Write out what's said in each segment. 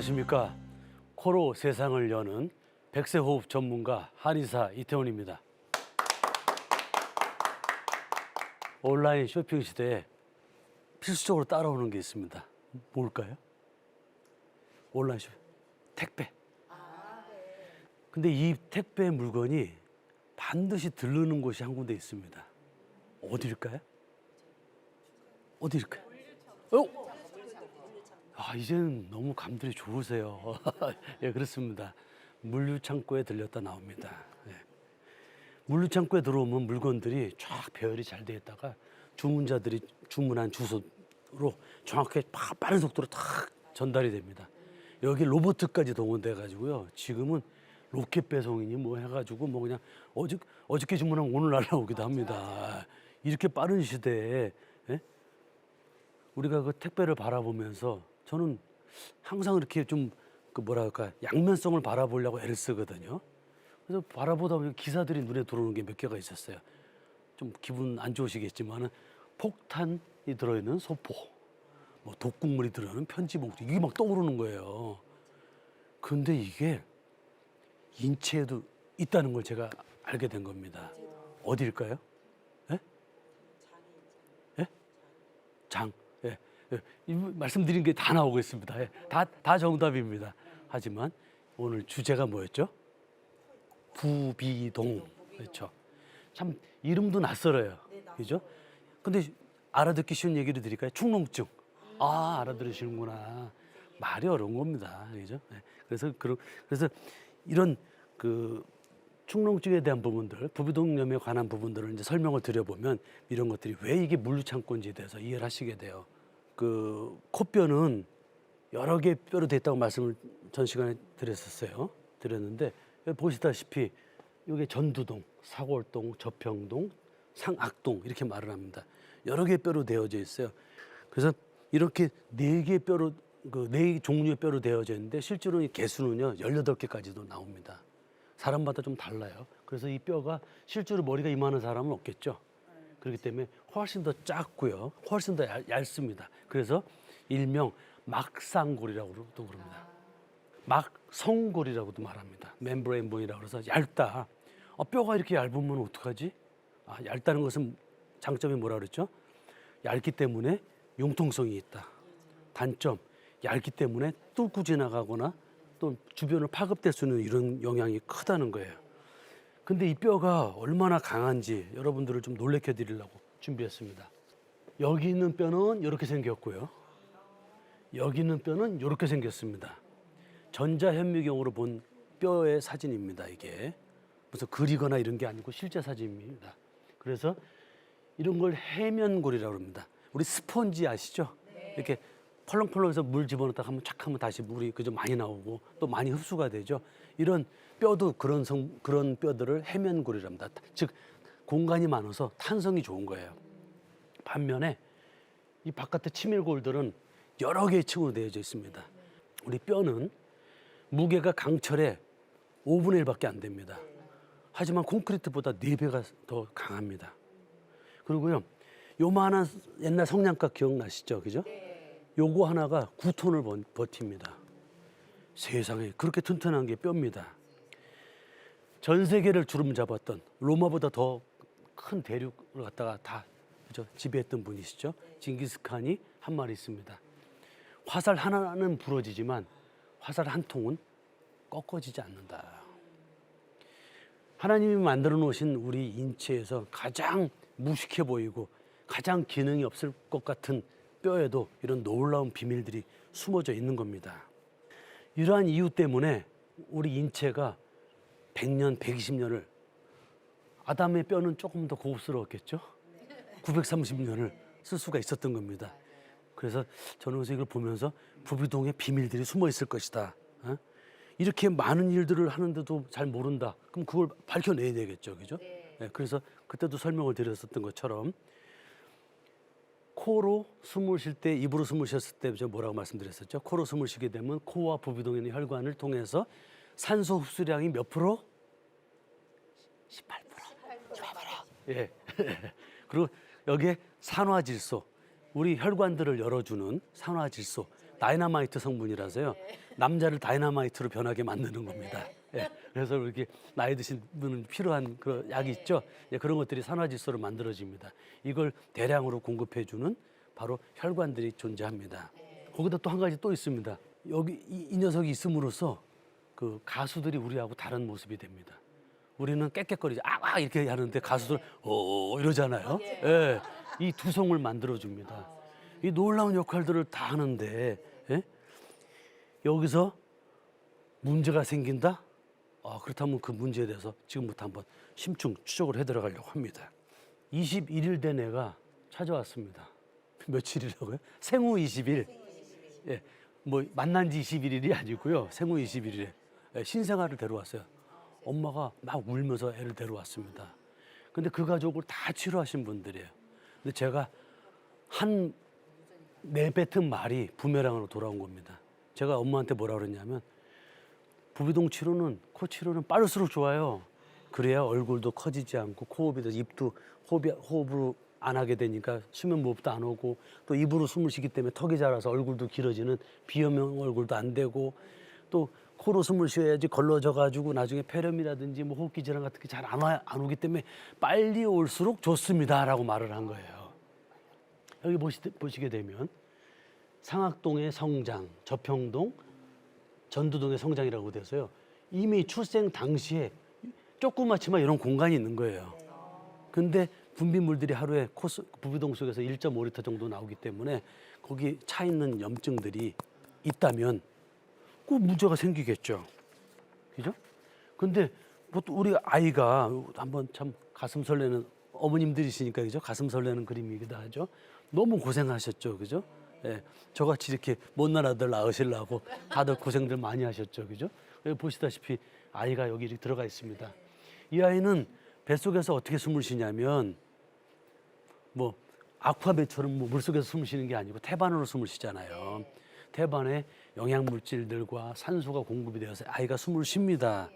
안녕하십니까. 코로 세상을 여는 백세호흡 전문가 한의사 이태원입니다. 온라인 쇼핑 시대에 필수적으로 따라오는 게 있습니다. 뭘까요? 온라인 쇼핑. 택배. 근데 이 택배 물건이 반드시 들르는 곳이 한 군데 있습니다. 어디일까요? 어디일까요? 이제는 너무 감들이 좋으세요. 예, 그렇습니다. 물류창고에 들렸다 나옵니다. 예. 물류창고에 들어오면 물건들이 쫙 배열이 잘 되어 있다가 주문자들이 주문한 주소로 정확하게 빠른 속도로 탁 전달이 됩니다. 여기 로봇까지 동원돼 가지고요. 지금은 로켓 배송이니 뭐 해가지고 뭐 그냥 어저께 주문하면 오늘 날라오기도 합니다. 이렇게 빠른 시대에 예? 우리가 그 택배를 바라보면서 저는 항상 이렇게 좀 그 뭐랄까 양면성을 바라보려고 애를 쓰거든요. 그래서 바라보다 보면 기사들이 눈에 들어오는 게 몇 개가 있었어요. 좀 기분 안 좋으시겠지만은 폭탄이 들어있는 소포, 뭐 독극물이 들어있는 편지 봉투 이게 막 떠오르는 거예요. 그런데 이게 인체에도 있다는 걸 제가 알게 된 겁니다. 어디일까요? 예? 예? 장. 예. 예. 말씀드린 게 다 나오고 있습니다. 예. 다 정답입니다. 하지만 오늘 주제가 뭐였죠? 부비동. 그렇죠. 참 이름도 낯설어요. 그죠? 근데 알아듣기 쉬운 얘기를 드릴까요? 축농증. 알아들으시는구나. 말이 어려운 겁니다. 그죠? 네. 그래서 이런 그 축농증에 대한 부분들, 부비동염에 관한 부분들을 이제 설명을 드려보면 이런 것들이 왜 이게 물류창고인지에 대해서 이해를 하시게 돼요. 그 코뼈는 여러 개의 뼈로 돼 있다고 말씀을 전 시간에 드렸는데 보시다시피 이게 전두동, 사골동, 저평동, 상악동 이렇게 말을 합니다. 여러 개의 뼈로 되어져 있어요. 그래서 이렇게 네 개의 뼈로 네 종류의 뼈로 되어져 있는데 실제로 이 개수는요 18개까지도 나옵니다. 사람마다 좀 달라요. 그래서 이 뼈가 실제로 머리가 이만한 사람은 없겠죠. 그렇기 때문에 훨씬 더 작고요. 훨씬 더 얇습니다. 그래서 일명 막상골이라고도 그럽니다. 막성골이라고도 말합니다. 멤브레인 본이라고 해서 얇다. 뼈가 이렇게 얇으면 어떡하지? 얇다는 것은 장점이 뭐라 그랬죠? 얇기 때문에 융통성이 있다. 단점, 얇기 때문에 뚫고 지나가거나 또 주변을 파급될 수 있는 이런 영향이 크다는 거예요. 근데 이 뼈가 얼마나 강한지 여러분들을 좀 놀래켜 드리려고 준비했습니다. 여기 있는 뼈는 이렇게 생겼고요. 여기 있는 뼈는 이렇게 생겼습니다. 전자현미경으로 본 뼈의 사진입니다. 이게 무슨 그리거나 이런 게 아니고 실제 사진입니다. 그래서 이런 걸 해면골이라고 합니다. 우리 스펀지 아시죠? 이렇게 펄렁펄렁해서 물 집어넣다 하면 착 하면 다시 물이 그저 많이 나오고 또 많이 흡수가 되죠. 이런 뼈도 그런 뼈들을 해면골이라고 합니다. 즉 공간이 많아서 탄성이 좋은 거예요. 반면에 이 바깥의 치밀골들은 여러 개의 층으로 되어져 있습니다. 우리 뼈는 무게가 강철의 5분의 1밖에 안 됩니다. 하지만 콘크리트보다 4배가 더 강합니다. 그리고요, 요만한 옛날 성냥갑 기억나시죠? 그죠? 요거 하나가 9톤을 버팁니다. 세상에 그렇게 튼튼한 게 뼈입니다. 전 세계를 주름잡았던 로마보다 더 큰 대륙을 갖다가 다 지배했던 분이시죠. 징기스칸이 한 말이 있습니다. 화살 하나는 부러지지만 화살 한 통은 꺾어지지 않는다. 하나님이 만들어 놓으신 우리 인체에서 가장 무식해 보이고 가장 기능이 없을 것 같은 뼈에도 이런 놀라운 비밀들이 숨어져 있는 겁니다. 이러한 이유 때문에 우리 인체가 100년, 120년을 아담의 뼈는 조금 더 고급스러웠겠죠? 930년을 쓸 수가 있었던 겁니다. 그래서 저는 이걸 보면서 부비동의 비밀들이 숨어 있을 것이다. 이렇게 많은 일들을 하는데도 잘 모른다. 그럼 그걸 밝혀내야 되겠죠. 그죠? 네, 그래서 그때도 설명을 드렸었던 것처럼 코로 숨을 쉴 때, 입으로 숨을 쉬었을 때 제가 뭐라고 말씀드렸었죠? 코로 숨을 쉬게 되면 코와 부비동에 있는 혈관을 통해서 산소 흡수량이 몇 프로? 18%. 예. 그리고 여기에 산화질소, 우리 혈관들을 열어주는 산화질소, 다이너마이트 성분이라서요. 남자를 다이너마이트로 변하게 만드는 겁니다. 예, 그래서 이렇게 나이 드신 분은 필요한 그런 약이 있죠. 예, 그런 것들이 산화질소로 만들어집니다. 이걸 대량으로 공급해주는 바로 혈관들이 존재합니다. 거기다 또 한 가지 또 있습니다. 여기 이 녀석이 있음으로써 그 가수들이 우리하고 다른 모습이 됩니다. 우리는 깨깨거리죠. 아 이렇게 하는데 가수들 이러잖아요. 예, 이 두성을 만들어줍니다. 이 놀라운 역할들을 다 하는데 예? 여기서 문제가 생긴다? 그렇다면 그 문제에 대해서 지금부터 한번 심층 추적을 해 들어가려고 합니다. 21일 된 애가 찾아왔습니다. 며칠이라고요? 생후 20일. 예, 뭐 만난 지 21일이 아니고요. 생후 21일에 신생아를 데려왔어요. 엄마가 막 울면서 애를 데려왔습니다. 근데 그 가족을 다 치료하신 분들이에요. 근데 제가 한 내뱉은 말이 부메랑으로 돌아온 겁니다. 제가 엄마한테 뭐라 그랬냐면 부비동 치료는 코 치료는 빠를수록 좋아요. 그래야 얼굴도 커지지 않고 코흡이 돼 입도 호흡으로 안 하게 되니까 수면 무호흡도 안 오고 또 입으로 숨을 쉬기 때문에 턱이 자라서 얼굴도 길어지는 비염형 얼굴도 안 되고 또 코로 숨을 쉬어야지 걸러져 가지고 나중에 폐렴이라든지 뭐 호흡기 질환 같은 게 잘 안 오기 때문에 빨리 올수록 좋습니다라고 말을 한 거예요. 여기 보시게 되면 상악동의 성장, 저평동, 전두동의 성장이라고 돼서요. 이미 출생 당시에 조그맣지만 이런 공간이 있는 거예요. 근데 분비물들이 하루에 부비동 속에서 1.5리터 정도 나오기 때문에 거기 차 있는 염증들이 있다면 꼭 문제가 생기겠죠. 그죠? 근데 보통 우리 아이가 한번 참 가슴 설레는 어머님들이시니까 그죠? 가슴 설레는 그림이기도 하죠. 너무 고생하셨죠. 그죠? 예, 저같이 이렇게 못난 아들 낳으시려고 다들 고생들 많이 하셨죠. 그죠? 여기 보시다시피 아이가 여기 이렇게 들어가 있습니다. 이 아이는 뱃속에서 어떻게 숨을 쉬냐면 뭐 아쿠아배처럼 뭐 물속에서 숨을 쉬는 게 아니고 태반으로 숨을 쉬잖아요. 태반에 영양물질들과 산소가 공급이 되어서 아이가 숨을 쉽니다.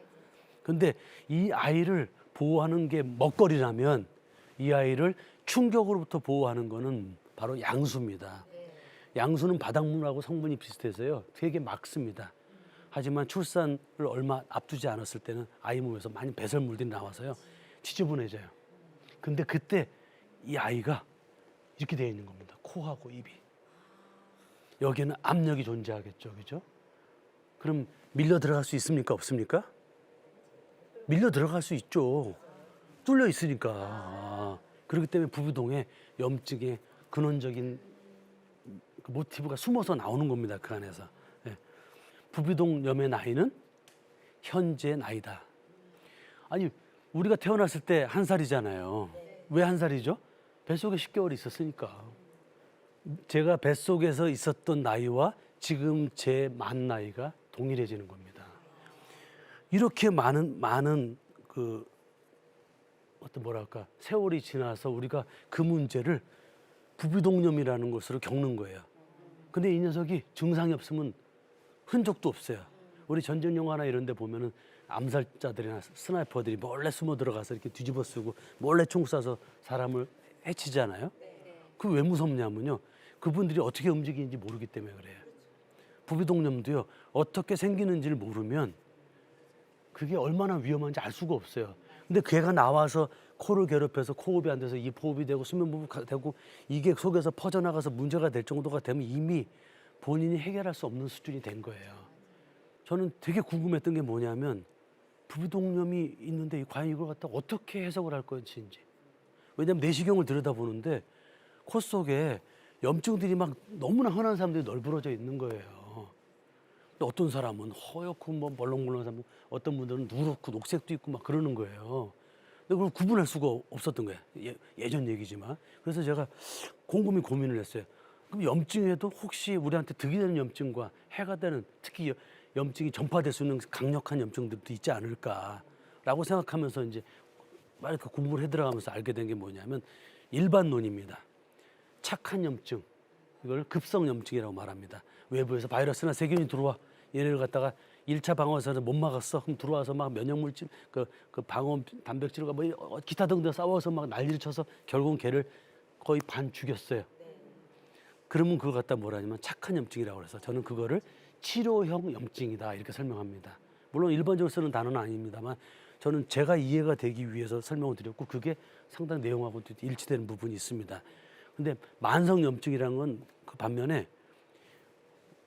근데 이 아이를 보호하는 게 먹거리라면 이 아이를 충격으로부터 보호하는 거는 바로 양수입니다. 양수는 바닷물하고 성분이 비슷해서요. 되게 맑습니다. 하지만 출산을 얼마 앞두지 않았을 때는 아이 몸에서 많이 배설물들이 나와서요. 지저분해져요. 근데 그때 이 아이가 이렇게 되어 있는 겁니다. 코하고 입이. 여기에는 압력이 존재하겠죠. 그죠? 그럼 밀려 들어갈 수 있습니까? 없습니까? 밀려 들어갈 수 있죠. 뚫려 있으니까. 그렇기 때문에 부비동에 염증의 근원적인 그 모티브가 숨어서 나오는 겁니다. 그 안에서. 예. 부비동염의 나이는 현재 나이다. 아니 우리가 태어났을 때 1살이잖아요. 왜 1살이죠? 뱃속에 10개월이 있었으니까. 제가 뱃속에서 있었던 나이와 지금 제 만 나이가 동일해지는 겁니다. 이렇게 많은 그 어떤 뭐랄까 세월이 지나서 우리가 그 문제를 부비동염이라는 것으로 겪는 거예요. 근데 이 녀석이 증상이 없으면 흔적도 없어요. 우리 전쟁 영화나 이런 데 보면은 암살자들이나 스나이퍼들이 몰래 숨어 들어가서 이렇게 뒤집어 쓰고 몰래 총 쏴서 사람을 해치잖아요. 그 왜 무섭냐면요. 그분들이 어떻게 움직이는지 모르기 때문에 그래요. 부비동염도요. 어떻게 생기는지를 모르면 그게 얼마나 위험한지 알 수가 없어요. 근데 걔가 나와서 코를 괴롭혀서 코호흡이 안 돼서 입호흡이 되고 수면무호흡이 되고 이게 속에서 퍼져나가서 문제가 될 정도가 되면 이미 본인이 해결할 수 없는 수준이 된 거예요. 저는 되게 궁금했던 게 뭐냐면 부비동염이 있는데 과연 이걸 갖다 어떻게 해석을 할 것인지. 왜냐하면 내시경을 들여다보는데 코 속에 염증들이 막 너무나 흔한 사람들이 널브러져 있는 거예요. 또 어떤 사람은 허옇고 뭐 멀렁멀렁한 사람, 어떤 분들은 누렇고 녹색도 있고 막 그러는 거예요. 근데 그걸 구분할 수가 없었던 거예요. 예전 얘기지만. 그래서 제가 곰곰이 고민을 했어요. 그럼 염증에도 혹시 우리한테 득이 되는 염증과 해가 되는 특히 염증이 전파될 수 있는 강력한 염증들도 있지 않을까라고 생각하면서 이제 막 이렇게 공부를 해 들어가면서 알게 된 게 뭐냐면 일반론입니다. 착한 염증, 이걸 급성염증이라고 말합니다. 외부에서 바이러스나 세균이 들어와 얘를 갖다가 1차 방어선을 못 막았어. 그럼 들어와서 막 면역물질, 그 방어 단백질과 뭐 기타 등등 싸워서 막 난리를 쳐서 결국은 걔를 거의 반 죽였어요. 그러면 그걸 갖다 뭐라냐면 착한 염증이라고 해서 저는 그거를 치료형 염증이다 이렇게 설명합니다. 물론 일반적으로 쓰는 단어는 아닙니다만 저는 제가 이해가 되기 위해서 설명을 드렸고 그게 상당히 내용하고 일치되는 부분이 있습니다. 근데 만성 염증이라는 건 그 반면에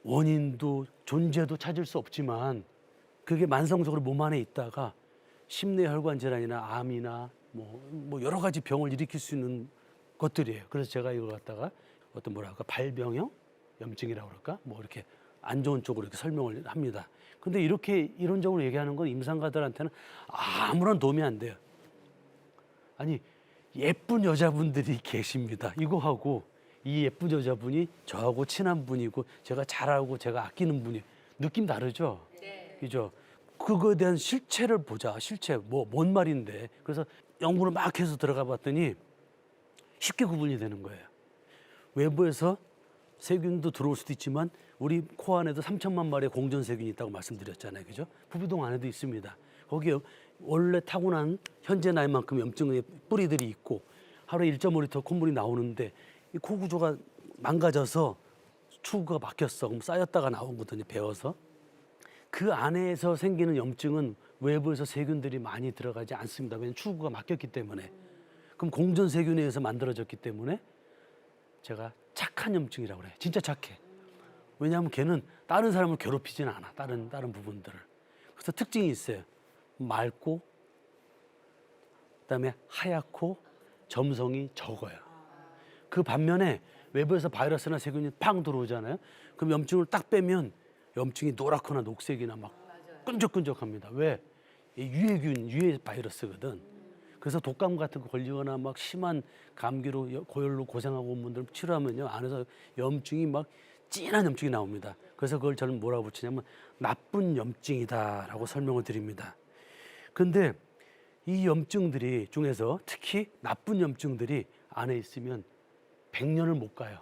원인도 존재도 찾을 수 없지만 그게 만성적으로 몸 안에 있다가 심뇌혈관 질환이나 암이나 뭐 여러 가지 병을 일으킬 수 있는 것들이에요. 그래서 제가 이걸 갖다가 어떤 뭐랄까 발병형 염증이라고 그럴까 뭐 이렇게 안 좋은 쪽으로 이렇게 설명을 합니다. 근데 이렇게 이론적으로 얘기하는 건 임상가들한테는 아무런 도움이 안 돼요. 아니 예쁜 여자분들이 계십니다. 이거하고 이 예쁜 여자분이 저하고 친한 분이고 제가 잘하고 제가 아끼는 분이 느낌 다르죠? 네. 그죠? 그거에 대한 실체를 보자. 실체 뭔 말인데. 그래서 연구를 막 해서 들어가 봤더니 쉽게 구분이 되는 거예요. 외부에서 세균도 들어올 수도 있지만 우리 코 안에도 3천만 마리의 공전 세균이 있다고 말씀드렸잖아요. 그죠? 부비동 안에도 있습니다. 거기에 원래 타고난 현재 나이만큼 염증의 뿌리들이 있고 하루에 1.5리터 콧물이 나오는데 이 코 구조가 망가져서 추구가 막혔어. 그럼 쌓였다가 나온 거거든요. 배어서. 그 안에서 생기는 염증은 외부에서 세균들이 많이 들어가지 않습니다. 왜냐하면 추구가 막혔기 때문에. 그럼 공전 세균에 의해서 만들어졌기 때문에 제가 착한 염증이라고 그래요. 진짜 착해. 왜냐하면 걔는 다른 사람을 괴롭히지는 않아. 다른 부분들을. 그래서 특징이 있어요. 맑고 그다음에 하얗고 점성이 적어요. 그 반면에 외부에서 바이러스나 세균이 팡 들어오잖아요. 그럼 염증을 딱 빼면 염증이 노랗거나 녹색이나 막 끈적끈적합니다. 왜? 이 유해균, 유해 바이러스거든. 그래서 독감 같은 거 걸리거나 막 심한 감기로 고열로 고생하고 온 분들 치료하면요 안에서 염증이 막 진한 염증이 나옵니다. 그래서 그걸 저는 뭐라고 붙이냐면 나쁜 염증이다라고 설명을 드립니다. 근데 이 염증들이 중에서 특히 나쁜 염증들이 안에 있으면 100년을 못 가요.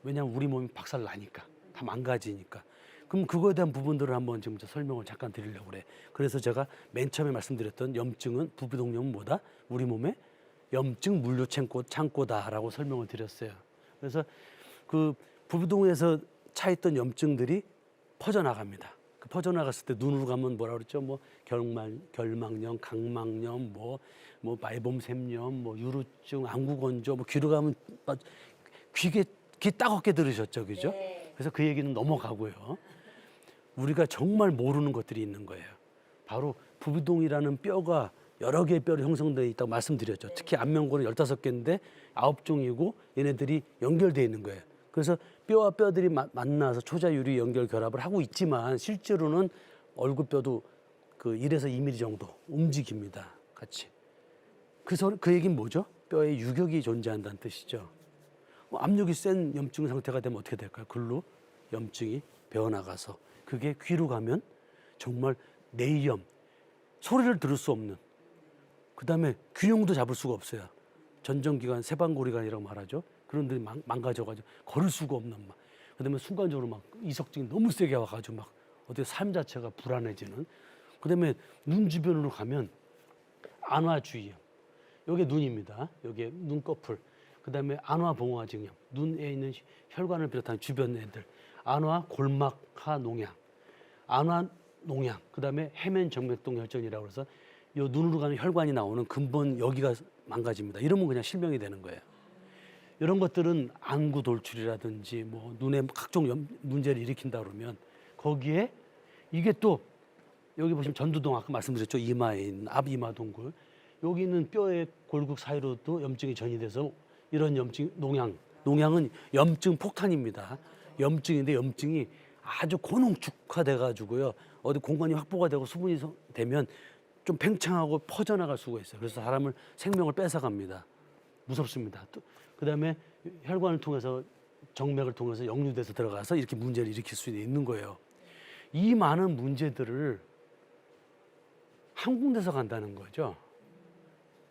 왜냐하면 우리 몸이 박살 나니까 다 망가지니까. 그럼 그거에 대한 부분들을 한번 지금 설명을 잠깐 드리려고 그래. 그래서 제가 맨 처음에 말씀드렸던 염증은 부비동염은 뭐다? 우리 몸의 염증 물류 창고다라고 설명을 드렸어요. 그래서 그 부비동에서 차 있던 염증들이 퍼져나갑니다. 그 퍼져나갔을 때 눈으로 가면 뭐라 그랬죠? 뭐 결막염, 각막염, 뭐 말봄샘염, 뭐 유루증, 안구건조, 뭐 귀로 가면 귀 따갑게 들으셨죠, 그죠? 네. 그래서 그 얘기는 넘어가고요. 우리가 정말 모르는 것들이 있는 거예요. 바로 부비동이라는 뼈가 여러 개의 뼈로 형성되어 있다고 말씀드렸죠. 특히 안면골은 15개인데 9종이고 얘네들이 연결되어 있는 거예요. 그래서 뼈와 뼈들이 만나서 초자유리 연결 결합을 하고 있지만 실제로는 얼굴뼈도 그 1에서 2mm 정도 움직입니다. 같이. 그 얘기는 뭐죠? 뼈에 유격이 존재한다는 뜻이죠. 압력이 센 염증 상태가 되면 어떻게 될까요? 글로 염증이 배어나가서 그게 귀로 가면 정말 내염, 소리를 들을 수 없는 그다음에 균형도 잡을 수가 없어요. 전정기관, 세방고리관이라고 말하죠. 그런 데이 망가져가지고 걸을 수가 없는 막. 그다음에 순간적으로 막 이석증이 너무 세게 와가지고 막 어떻게 삶 자체가 불안해지는. 그다음에 눈 주변으로 가면 안화주의염. 여기 눈입니다. 여기 눈꺼풀. 그다음에 안화봉화증염. 눈에 있는 혈관을 비롯한 주변 애들. 안화 골막하 농양. 안화 농양. 그다음에 해면정맥동 혈전이라고 해서 요 눈으로 가는 혈관이 나오는 근본 여기가 망가집니다. 이러면 그냥 실명이 되는 거예요. 이런 것들은 안구 돌출이라든지 뭐 눈에 각종 문제를 일으킨다 그러면 거기에 이게 또 여기 보시면 전두동 아까 말씀드렸죠. 이마에 있는 앞이마 동굴. 여기 있는 뼈의 골국 사이로도 염증이 전이돼서 이런 염증 농양은 염증 폭탄입니다. 염증인데 염증이 아주 고농축화돼 가지고요. 어디 공간이 확보가 되고 수분이 되면 좀 팽창하고 퍼져나갈 수가 있어요. 그래서 사람을 생명을 뺏어갑니다. 무섭습니다. 그다음에 혈관을 통해서 정맥을 통해서 역류돼서 들어가서 이렇게 문제를 일으킬 수 있는 거예요. 이 많은 문제들을 한 군데서 간다는 거죠.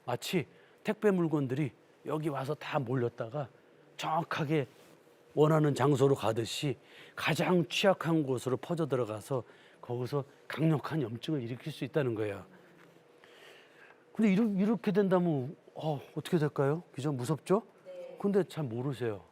마치 택배 물건들이 여기 와서 다 몰렸다가 정확하게 원하는 장소로 가듯이 가장 취약한 곳으로 퍼져 들어가서 거기서 강력한 염증을 일으킬 수 있다는 거예요. 근데 이렇게 된다면 어떻게 될까요? 그죠? 무섭죠? 근데 잘 모르세요.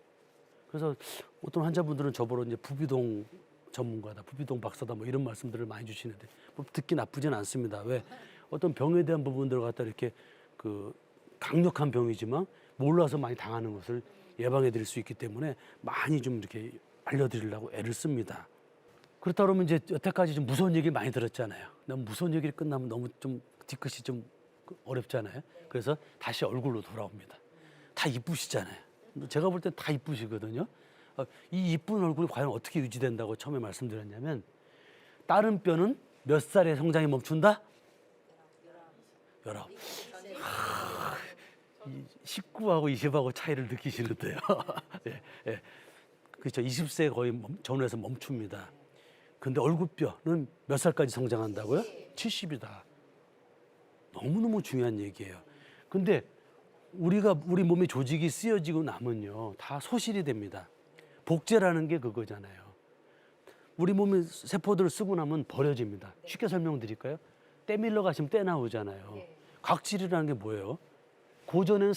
그래서 어떤 환자분들은 저보러 이제 부비동 전문가다, 부비동 박사다 뭐 이런 말씀들을 많이 주시는데 뭐 듣기 나쁘진 않습니다. 왜 어떤 병에 대한 부분들을 갖다 이렇게 그 강력한 병이지만 몰라서 많이 당하는 것을 예방해 드릴 수 있기 때문에 많이 좀 이렇게 알려드리려고 애를 씁니다. 그렇다 그러면 이제 여태까지 좀 무서운 얘기 많이 들었잖아요. 너무 무서운 얘기를 끝나면 너무 좀 뒤끝이 좀 어렵잖아요. 그래서 다시 얼굴로 돌아옵니다. 다 이쁘시잖아요. 제가 볼 때 다 이쁘시거든요. 이 이쁜 얼굴이 과연 어떻게 유지된다고 처음에 말씀드렸냐면 다른 뼈는 몇 살에 성장이 멈춘다? 19. 19하고 20하고 차이를 느끼시는데요. 예, 예. 그렇죠. 20세 거의 전후에서 멈춥니다. 근데 얼굴뼈는 몇 살까지 성장한다고요? 70이다. 너무너무 중요한 얘기예요. 근데 우리 몸의 조직이 쓰여지고 나면요, 다 소실이 됩니다. 복제라는 게 그거잖아요. 우리 몸의 세포들을 쓰고 나면 버려집니다. 쉽게 설명드릴까요? 때 밀러 가시면 때 나오잖아요. 각질이라는 게 뭐예요? 고전에는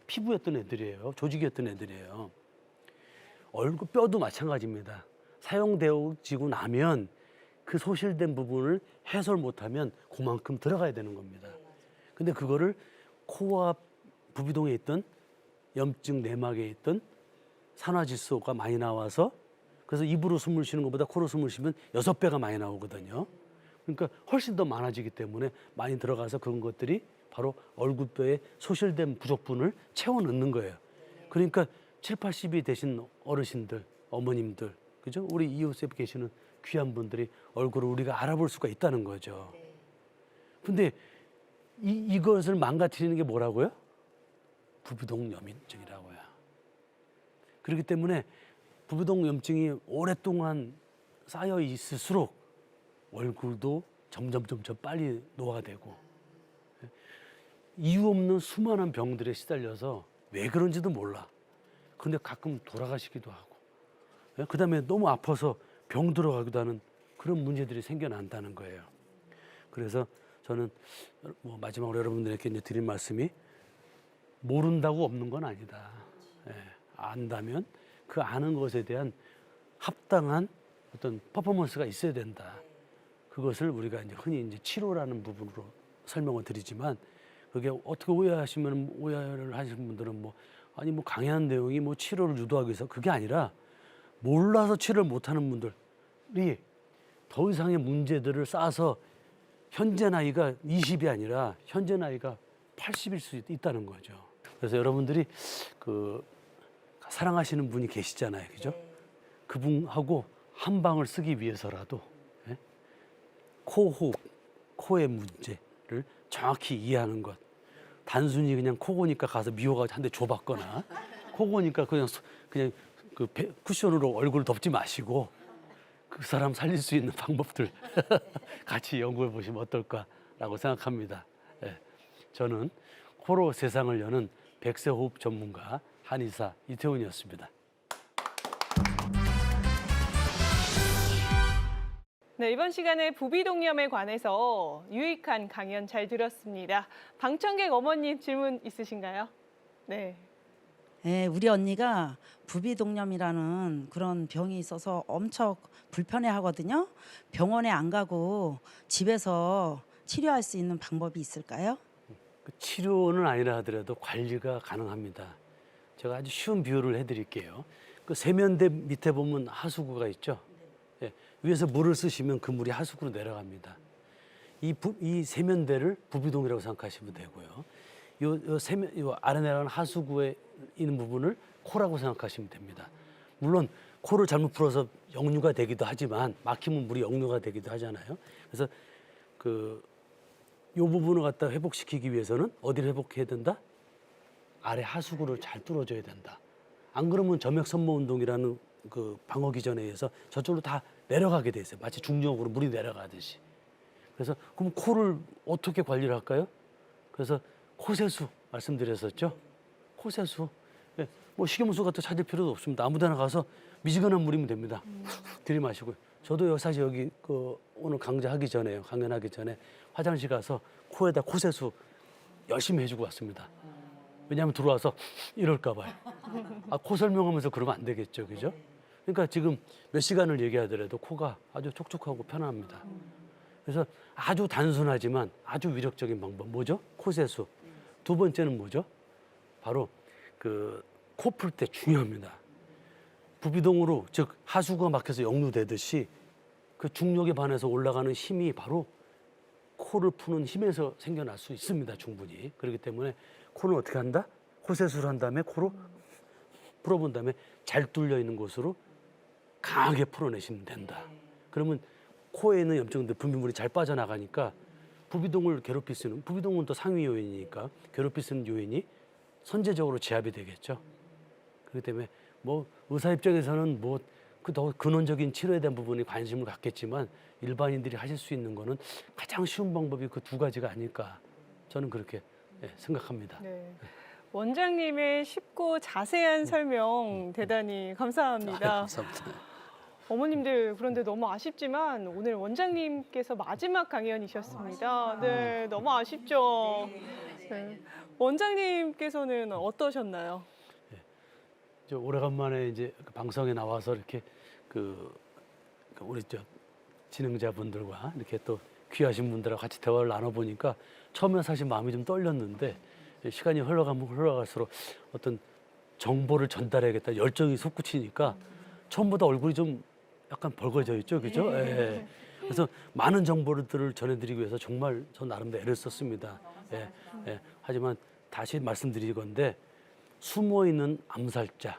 피부였던 애들이에요. 조직이었던 애들이에요. 얼굴 뼈도 마찬가지입니다. 사용되어지고 나면 그 소실된 부분을 해소를 못하면 그만큼 들어가야 되는 겁니다. 근데 그거를 코와 부비동에 있던 염증 내막에 있던 산화질소가 많이 나와서 그래서 입으로 숨을 쉬는 것보다 코로 숨을 쉬면 6배가 많이 나오거든요. 그러니까 훨씬 더 많아지기 때문에 많이 들어가서 그런 것들이 바로 얼굴뼈에 소실된 부족분을 채워 넣는 거예요. 그러니까 7, 80이 되신 어르신들, 어머님들, 그죠? 우리 이웃에 계시는 귀한 분들이 얼굴을 우리가 알아볼 수가 있다는 거죠. 근데 이것을 망가뜨리는 게 뭐라고요? 부비동염증이라고요. 그렇기 때문에 부비동염증이 오랫동안 쌓여 있을수록 얼굴도 점점 빨리 노화되고 이유 없는 수많은 병들에 시달려서 왜 그런지도 몰라. 근데 가끔 돌아가시기도 하고 그다음에 너무 아파서 병 들어가기도 하는 그런 문제들이 생겨난다는 거예요. 그래서 저는 뭐 마지막으로 여러분들에게 이제 드린 말씀이 모른다고 없는 건 아니다. 안다면 그 아는 것에 대한 합당한 어떤 퍼포먼스가 있어야 된다. 그것을 우리가 이제 흔히 이제 치료라는 부분으로 설명을 드리지만 그게 어떻게 오해를 하시는 분들은 뭐 아니 뭐 강의한 내용이 뭐 치료를 유도하기 위해서 그게 아니라 몰라서 치료를 못하는 분들이 더 이상의 문제들을 쌓아서 현재 나이가 20이 아니라 현재 나이가 80일 수 있다는 거죠. 그래서 여러분들이 그 사랑하시는 분이 계시잖아요, 그죠? 그분하고 한 방을 쓰기 위해서라도 코호흡, 코의 문제를 정확히 이해하는 것. 단순히 그냥 코고니까 가서 미워가지고 한 대 줘봤거나 코고니까 그냥 그 쿠션으로 얼굴 덮지 마시고 그 사람 살릴 수 있는 방법들 같이 연구해 보시면 어떨까라고 생각합니다. 저는 코로 세상을 여는 백세호흡 전문가 한의사 이태훈이었습니다. 네, 이번 시간에 부비동염에 관해서 유익한 강연 잘 들었습니다. 방청객 어머님 질문 있으신가요? 네. 네, 우리 언니가 부비동염이라는 그런 병이 있어서 엄청 불편해하거든요. 병원에 안 가고 집에서 치료할 수 있는 방법이 있을까요? 치료는 아니라 하더라도 관리가 가능합니다. 제가 아주 쉬운 비유를 해드릴게요. 그 세면대 밑에 보면 하수구가 있죠. 위에서 물을 쓰시면 그 물이 하수구로 내려갑니다. 이 세면대를 부비동이라고 생각하시면 되고요. 요 아래 내려가는 하수구에 있는 부분을 코라고 생각하시면 됩니다. 물론 코를 잘못 풀어서 역류가 되기도 하지만 막히면 물이 역류가 되기도 하잖아요. 그래서 요 부분을 갖다 회복시키기 위해서는 어디를 회복해야 된다? 아래 하수구를 잘 뚫어줘야 된다. 안 그러면 점액선모 운동이라는 그 방어 기전에 의해서 저쪽으로 다 내려가게 돼 있어요. 마치 중력으로 물이 내려가듯이. 그래서 그럼 코를 어떻게 관리를 할까요? 그래서 코세수 말씀드렸었죠. 코세수. 뭐 식염수 같은 거 찾을 필요도 없습니다. 아무데나 가서 미지근한 물이면 됩니다. 들이마시고요. 저도 사실 여기 오늘 강좌하기 전에요. 강연하기 전에 화장실 가서 코에다 코세수 열심히 해주고 왔습니다. 왜냐하면 들어와서 이럴까 봐요. 코 설명하면서 그러면 안 되겠죠. 그죠? 그러니까 지금 몇 시간을 얘기하더라도 코가 아주 촉촉하고 편합니다. 그래서 아주 단순하지만 아주 위력적인 방법 뭐죠? 코세수. 두 번째는 뭐죠? 바로 그 코 풀 때 중요합니다. 부비동으로 즉 하수구가 막혀서 역류되듯이 그 중력에 반해서 올라가는 힘이 바로 코를 푸는 힘에서 생겨날 수 있습니다. 충분히. 그렇기 때문에 코는 어떻게 한다? 코세수를 한 다음에 코로 풀어본 다음에 잘 뚫려 있는 곳으로 강하게 풀어내시면 된다. 그러면 코에 있는 염증들 분비물이 잘 빠져나가니까 부비동을 괴롭힐 수 있는, 부비동은 또 상위 요인이니까 괴롭힐 수 있는 요인이 선제적으로 제압이 되겠죠. 그렇기 때문에 뭐 의사 입장에서는 뭐 그 더 근원적인 치료에 대한 부분에 관심을 갖겠지만 일반인들이 하실 수 있는 거는 가장 쉬운 방법이 그 두 가지가 아닐까 저는 그렇게 생각합니다. 네. 원장님의 쉽고 자세한 설명 대단히 감사합니다. 감사합니다. 어머님들 그런데 너무 아쉽지만 오늘 원장님께서 마지막 강연이셨습니다. 네, 너무 아쉽죠. 네. 원장님께서는 어떠셨나요? 저 오래간만에 이제 그 방송에 나와서 이렇게 우리 진행자분들과 이렇게 또 귀하신 분들하고 같이 대화를 나눠보니까 처음에 사실 마음이 좀 떨렸는데 시간이 흘러가면 흘러갈수록 어떤 정보를 전달해야겠다 열정이 솟구치니까 처음보다 얼굴이 좀 약간 벌거져 있죠, 그죠? 예. 그래서 많은 정보들을 전해드리기 위해서 정말 저 나름대로 애를 썼습니다. 예. 하지만 다시 말씀드리건데 숨어 있는 암살자,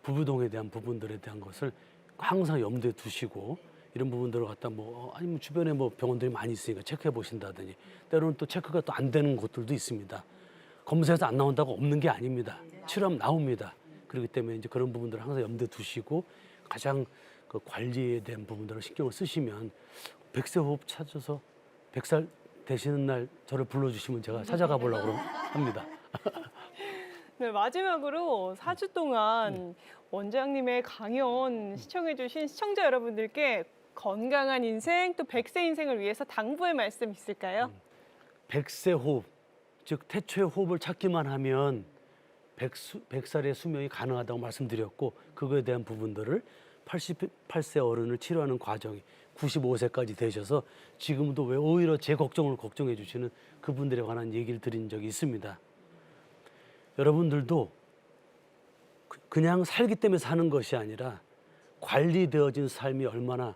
부부동에 대한 부분들에 대한 것을 항상 염두에 두시고 이런 부분들을 갖다 아니면 주변에 병원들이 많이 있으니까 체크해 보신다더니 때로는 또 체크가 또 안 되는 곳들도 있습니다. 검사에서 안 나온다고 없는 게 아닙니다. 치료하면 나옵니다. 그렇기 때문에 이제 그런 부분들을 항상 염두에 두시고 가장 그 관리에 대한 부분들을 신경을 쓰시면 백세 호흡 찾아서 100살 되시는 날 저를 불러주시면 제가 찾아가 보려고 합니다. 네, 마지막으로 4주 동안 원장님의 강연 시청해주신 시청자 여러분들께 건강한 인생 또 100세 인생을 위해서 당부의 말씀 있을까요? 100세 호흡, 즉 태초의 호흡을 찾기만 하면 100살의 수명이 가능하다고 말씀드렸고 그거에 대한 부분들을 88세 어른을 치료하는 과정이 95세까지 되셔서 지금도 왜 오히려 제 걱정을 걱정해 주시는 그분들에 관한 얘기를 드린 적이 있습니다. 여러분들도 그냥 살기 때문에 사는 것이 아니라 관리되어진 삶이 얼마나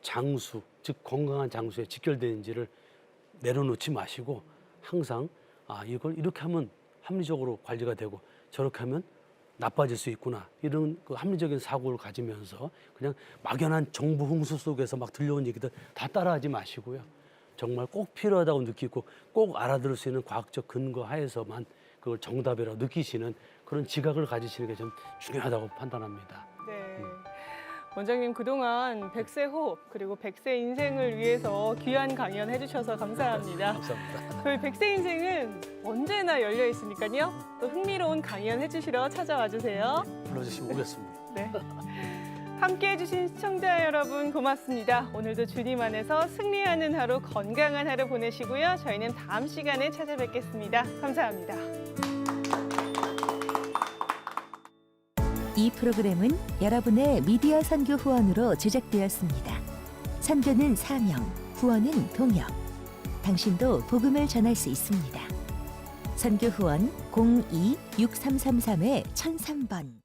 장수, 즉 건강한 장수에 직결되는지를 내려놓지 마시고 항상 이걸 이렇게 하면 합리적으로 관리가 되고 저렇게 하면 나빠질 수 있구나 이런 그 합리적인 사고를 가지면서 그냥 막연한 정보 홍수 속에서 막 들려온 얘기들 다 따라하지 마시고요. 정말 꼭 필요하다고 느끼고 꼭 알아들을 수 있는 과학적 근거 하에서만 그걸 정답이라고 느끼시는 그런 지각을 가지시는 게 좀 중요하다고 판단합니다. 네. 원장님 그동안 100세 호흡 그리고 100세 인생을 위해서 귀한 강연 해주셔서 감사합니다. 감사합니다. 저희 100세 인생은 언제나 열려 있으니까요. 또 흥미로운 강연 해주시러 찾아와 주세요. 불러주시면 오겠습니다. 네. 함께해 주신 시청자 여러분 고맙습니다. 오늘도 주님 안에서 승리하는 하루, 건강한 하루 보내시고요. 저희는 다음 시간에 찾아뵙겠습니다. 감사합니다. 이 프로그램은 여러분의 미디어 선교 후원으로 제작되었습니다. 선교는 사명, 후원은 동역. 당신도 복음을 전할 수 있습니다. 선교 후원 02-6333-1003번